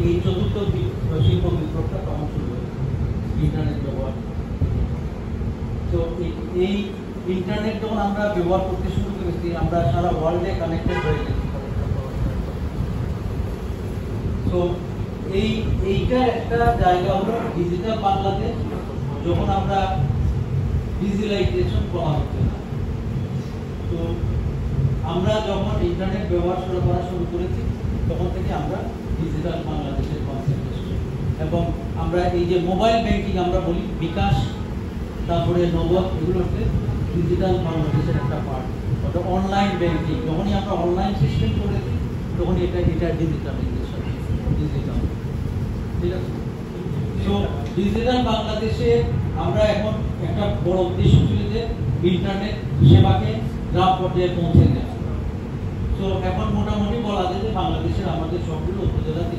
এই চতুর্থ শিল্প বিপ্লবটা তখন শুরু হয়েছে ইন্টারনেট ব্যবহার। তো এই ইন্টারনেট যখন আমরা ব্যবহার করতে শুরু করেছি, আমরা সারা ওয়ার্ল্ডে কানেক্টেড হয়ে গেছি। তো এইটার একটা জায়গা হলো ডিজিটাল বাংলাদেশ। যখন আমরা ডিজিটালাইজেশন করা হচ্ছে না, তো আমরা যখন ইন্টারনেট ব্যবহার করা শুরু করেছি তখন থেকে আমরা ডিজিটাল বাংলাদেশের কনসেপ্ট এসেছে। এবং আমরা এই যে মোবাইল ব্যাংকিং আমরা বলি, বিকাশ, তারপরে নগদ, এগুলো হচ্ছে ডিজিটাল বাংলাদেশের একটা পার্ট। অর্থাৎ অনলাইন ব্যাংকিং যখনই আমরা অনলাইন সিস্টেম করেছি তখনই এটা ডিজিটালাইজেশন, ডিজিটাল। ঠিক আছে? তো ডিজিটাল বাংলাদেশে আমরা এখন একটা বড় উদ্দেশ্য ছিল যে ইন্টারনেট সেবাকে গ্রাম পর্যায়ে পৌঁছে দেওয়া। তো এখন মোটামুটি বলা যায় যে বাংলাদেশের আমাদের সবগুলো উপজেলাতে